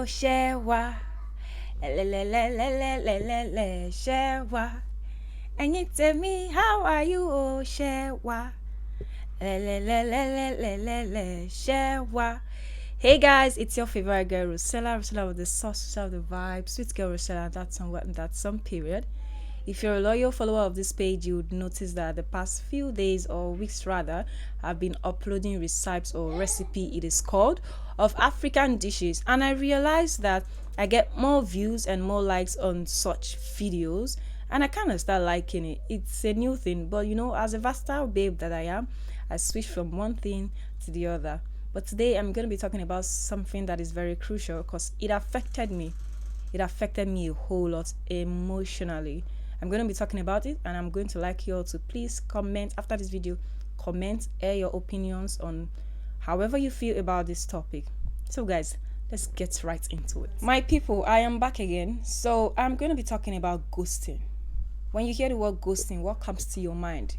oh shewa, shewa. And you tell me, how are you, oh shewa, shewa. Hey guys, it's your favorite girl Rosella with the sauce of the vibe, sweet girl Rosella. That's some period. If you're a loyal follower of this page, you would notice that the past few days or weeks rather, I've been uploading recipes or recipe it is called of African dishes, and I realized that I get more views and more likes on such videos, and I kind of start liking it. It's a new thing, but as a versatile babe that I am, I switch from one thing to the other. But today I'm going to be talking about something that is very crucial because it affected me. It affected me a whole lot emotionally. I'm going to be talking about it, and I'm going to like you all to please comment after this video. Comment, air your opinions on however you feel about this topic. So guys, let's get right into it. My people, I am back again. So I'm going to be talking about ghosting. When you hear the word ghosting, what comes to your mind?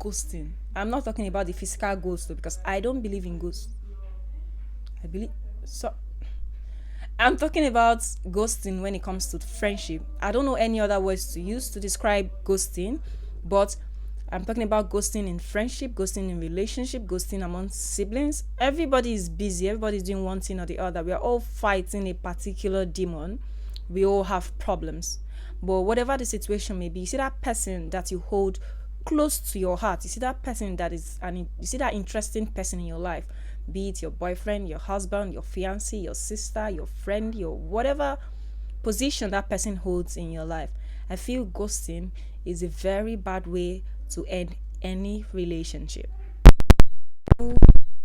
Ghosting. I'm not talking about the physical ghost though, because I don't believe in ghosts. I'm talking about ghosting when it comes to friendship. I don't know any other words to use to describe ghosting, but I'm talking about ghosting in friendship, ghosting in relationship, ghosting among siblings. Everybody is busy. Everybody's doing one thing or the other. We are all fighting a particular demon. We all have problems. But whatever the situation may be, you see that person that you hold close to your heart. You see that person you see that interesting person in your life, be it your boyfriend, your husband, your fiancé, your sister, your friend, your whatever position that person holds in your life. I feel ghosting is a very bad way to end any relationship.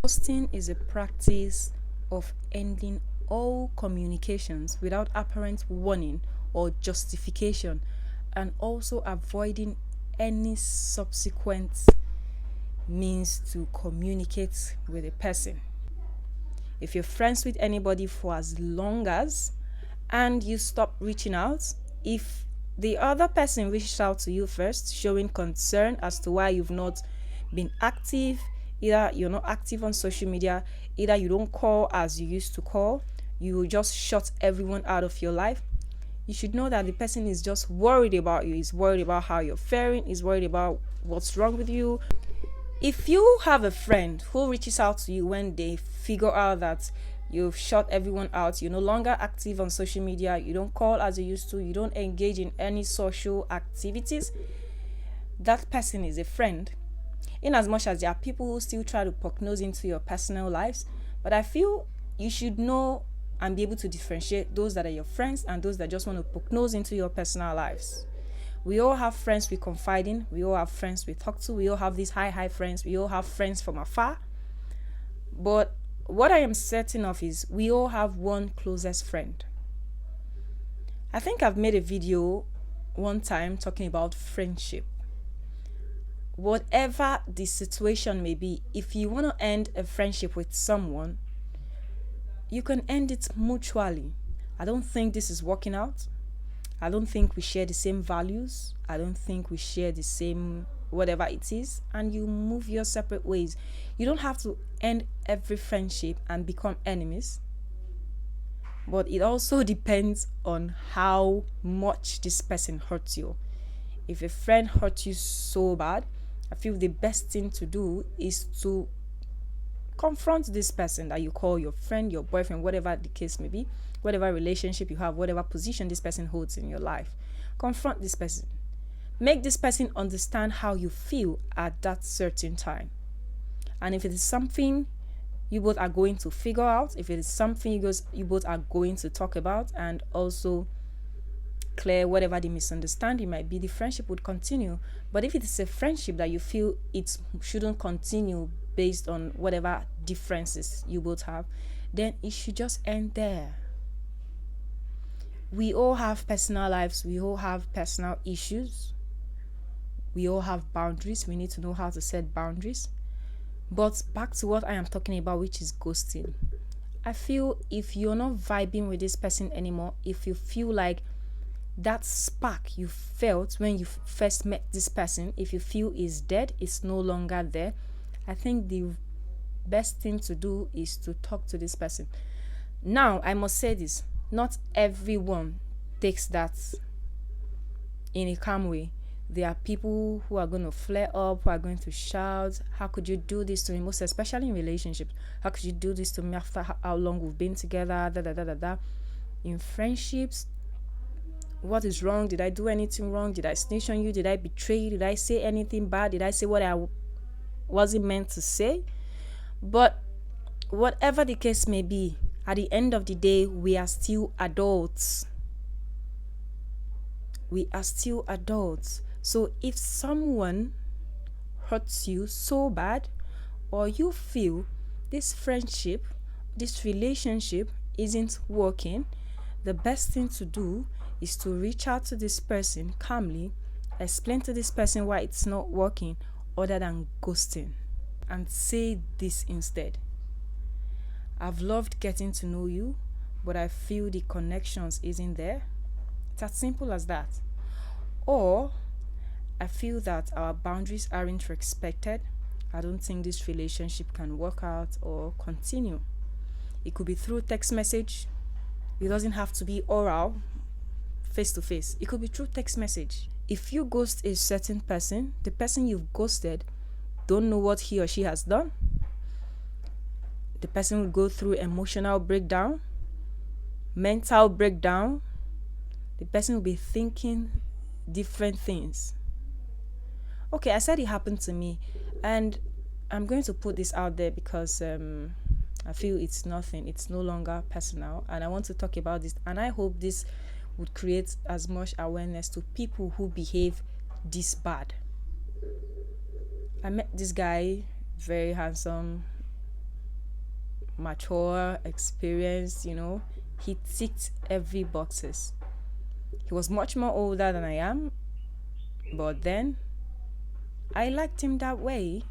Ghosting is a practice of ending all communications without apparent warning or justification, and also avoiding any subsequent means to communicate with a person. If you're friends with anybody for as long as and you stop reaching out, if the other person reached out to you first, showing concern as to why you've not been active, either you're not active on social media, either you don't call as you used to call, you just shut everyone out of your life, you should know that the person is just worried about you. He's worried about how you're faring. He's worried about what's wrong with you. If you have a friend who reaches out to you when they figure out that you've shut everyone out, you're no longer active on social media, you don't call as you used to, you don't engage in any social activities, that person is a friend. In as much as there are people who still try to poke nose into your personal lives, but I feel you should know and be able to differentiate those that are your friends and those that just want to poke nose into your personal lives. We all have friends we confide in. We all have friends we talk to. We all have these high friends. We all have friends from afar. But what I am certain of is we all have one closest friend. I think I've made a video one time talking about friendship. Whatever the situation may be, if you want to end a friendship with someone, you can end it mutually. I don't think this is working out. I don't think we share the same values. I don't think we share the same whatever it is, and you move your separate ways. You don't have to end every friendship and become enemies. But it also depends on how much this person hurts you. If a friend hurts you so bad, I feel the best thing to do is to confront this person that you call your friend, your boyfriend, whatever the case may be, whatever relationship you have, whatever position this person holds in your life. Confront this person. Make this person understand how you feel at that certain time. And if it is something you both are going to figure out, if it is something you both are going to talk about and also clear whatever the misunderstanding might be, the friendship would continue. But if it is a friendship that you feel it shouldn't continue based on whatever differences you both have, then it should just end there. We all have personal lives. We all have personal issues. We all have boundaries. We need to know how to set boundaries. But back to what I am talking about, which is ghosting. I feel if you're not vibing with this person anymore, if you feel like that spark you felt when you first met this person, if you feel is dead, it's no longer there, I think the best thing to do is to talk to this person. Now, I must say this, not everyone takes that in a calm way. There are people who are going to flare up, who are going to shout, how could you do this to me? Most especially in relationships. How could you do this to me after how long we've been together? Da, da, da, da, da. In friendships, what is wrong? Did I do anything wrong? Did I snitch on you? Did I betray you? Did I say anything bad? Did I say what I wasn't meant to say? But whatever the case may be, at the end of the day, we are still adults. We are still adults. So if someone hurts you so bad, or you feel this friendship, this relationship isn't working, the best thing to do is to reach out to this person calmly, explain to this person why it's not working, other than ghosting, and say this instead: I've loved getting to know you, but I feel the connections isn't there. It's as simple as that. Or, I feel that our boundaries aren't respected. I don't think this relationship can work out or continue. It could be through text message. It doesn't have to be oral, face to face. It could be through text message. If you ghost a certain person, the person you've ghosted don't know what he or she has done. The person will go through emotional breakdown, mental breakdown. The person will be thinking different things. Okay, I said it happened to me, and I'm going to put this out there because I feel it's nothing. It's no longer personal, and I want to talk about this, and I hope this would create as much awareness to people who behave this bad. I met this guy, very handsome, mature, experienced, he ticked every boxes. He was much more older than I am, but then I liked him that way.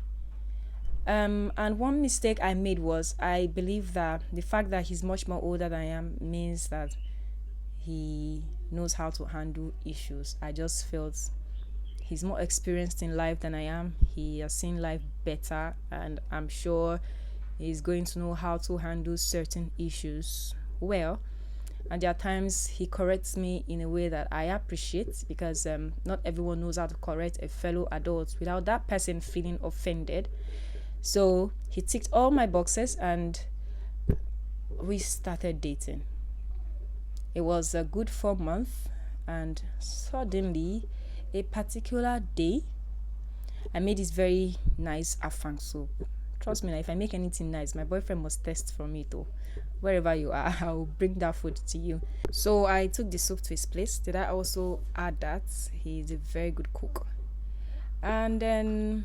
And one mistake I made was I believe that the fact that he's much more older than I am means that he knows how to handle issues. I just felt he's more experienced in life than I am. He has seen life better, and I'm sure he's going to know how to handle certain issues well. And there are times he corrects me in a way that I appreciate, because not everyone knows how to correct a fellow adult without that person feeling offended. So he ticked all my boxes and we started dating. It was a good 4 months, and suddenly, a particular day, I made this very nice afang soup. Trust me, now, if I make anything nice, my boyfriend must test from it though. Wherever you are, I'll bring that food to you. So I took the soup to his place. Did I also add that he's a very good cook? And then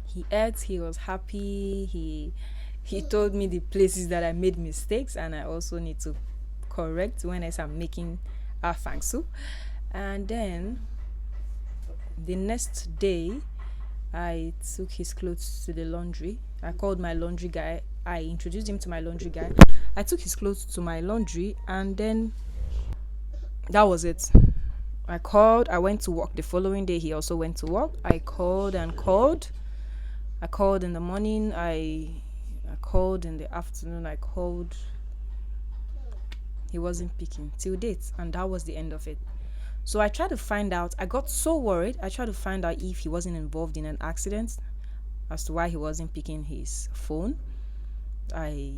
he ate, he was happy, he told me the places that I made mistakes, and I also need to correct when I'm making afang soup. And then the next day, I took his clothes to the laundry. I called my laundry guy. I introduced him to my laundry guy. I took his clothes to my laundry, and then that was it. I called. I went to work the following day. He also went to work. I called and called. I called in the morning. I called in the afternoon. I called. He wasn't picking till date, and that was the end of it. So I tried to find out. I got so worried. I tried to find out if he wasn't involved in an accident, as to why he wasn't picking his phone. I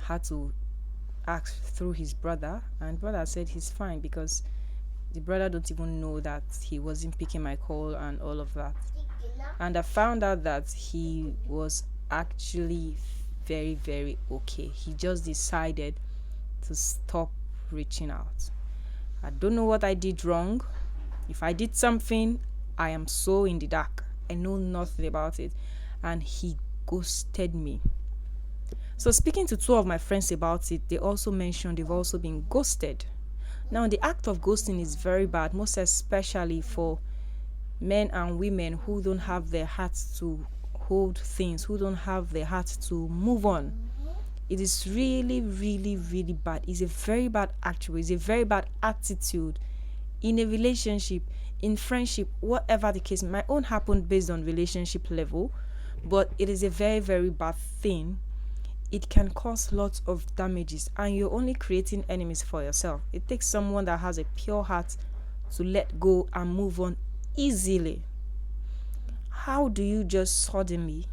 had to ask through his brother, and brother said he's fine, because the brother don't even know that he wasn't picking my call and all of that. And I found out that he was actually very, very okay. He just decided to stop reaching out. I don't know what I did wrong. If I did something, I am so in the dark. I know nothing about it. And he ghosted me. So speaking to two of my friends about it, they also mentioned they've also been ghosted. Now, the act of ghosting is very bad, most especially for men and women who don't have their hearts to hold things, who don't have their hearts to move on. It is really, really, really bad. It's a very bad attitude. It's a very bad attitude in a relationship, in friendship, whatever the case. My own happened based on relationship level, but it is a very, very bad thing it can cause lots of damages, and you're only creating enemies for yourself. It takes someone that has a pure heart to let go and move on easily. How do you just suddenly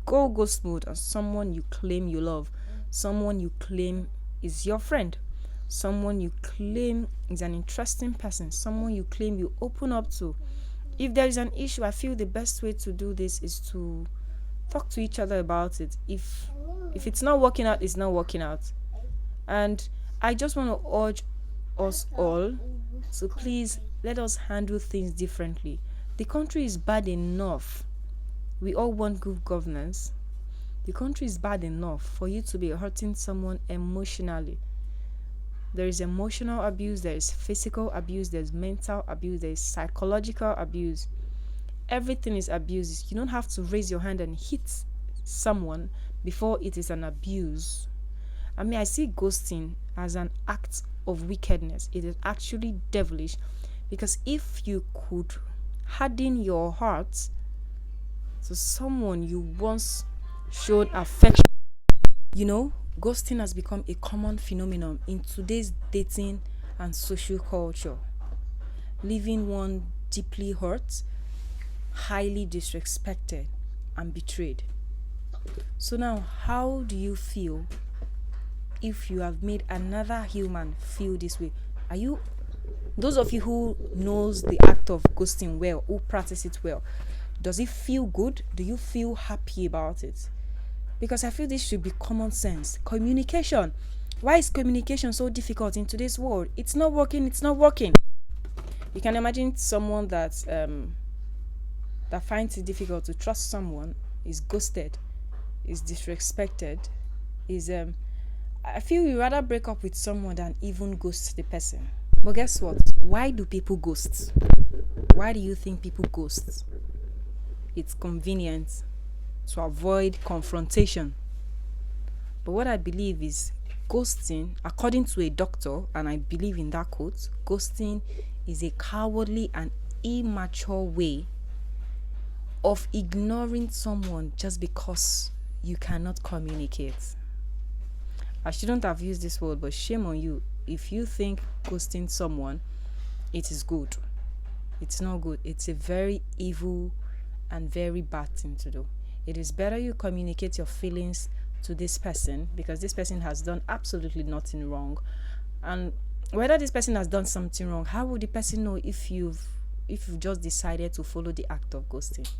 go ghost mode on someone you claim you love, someone you claim is your friend, someone you claim is an interesting person, someone you claim you open up to? If there is an issue, I feel the best way to do this is to talk to each other about it. If it's not working out, it's not working out. And I just want to urge us all to please let us handle things differently. The country is bad enough. We all want good governance. The country is bad enough for you to be hurting someone emotionally. There is emotional abuse, there is physical abuse, there's mental abuse, there is psychological abuse. Everything is abuse. You don't have to raise your hand and hit someone before it is an abuse. I mean, I see ghosting as an act of wickedness. It is actually devilish, because if you could harden your heart to someone you once showed affection, ghosting has become a common phenomenon in today's dating and social culture, leaving one deeply hurt, highly disrespected, and betrayed. So now, how do you feel if you have made another human feel this way? Are you, those of you who knows the act of ghosting well, who practice it well, does it feel good? Do you feel happy about it? Because I feel this should be common sense. Communication. Why is communication so difficult in today's world? It's not working. You can imagine someone that finds it difficult to trust someone, is ghosted, is disrespected, is I feel you rather break up with someone than even ghost the person. But guess what? Why do people ghost? Why do you think people ghost? It's convenient to avoid confrontation. But what I believe is ghosting, according to a doctor, and I believe in that quote, ghosting is a cowardly and immature way of ignoring someone just because you cannot communicate. I shouldn't have used this word, but shame on you if you think ghosting someone, it is good. It's not good. It's a very evil and very bad thing to do. It is better you communicate your feelings to this person, because this person has done absolutely nothing wrong. And whether this person has done something wrong, how would the person know if you've just decided to follow the act of ghosting?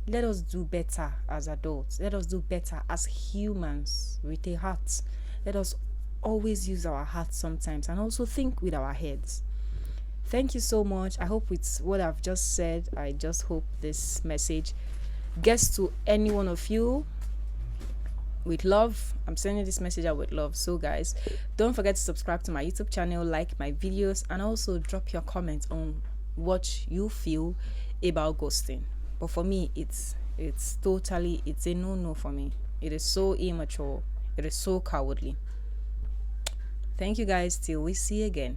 Let us do better as adults. Let us do better as humans with a heart. Let us always use our hearts sometimes and also think with our heads. Thank you so much. I hope with what I've just said, I just hope this message gets to any one of you with love. I'm sending this message out with love. So guys, don't forget to subscribe to my YouTube channel, like my videos, and also drop your comments on what you feel about ghosting. But for me, it's a no for me. It is so immature. It is so cowardly. Thank you guys. Till we see again.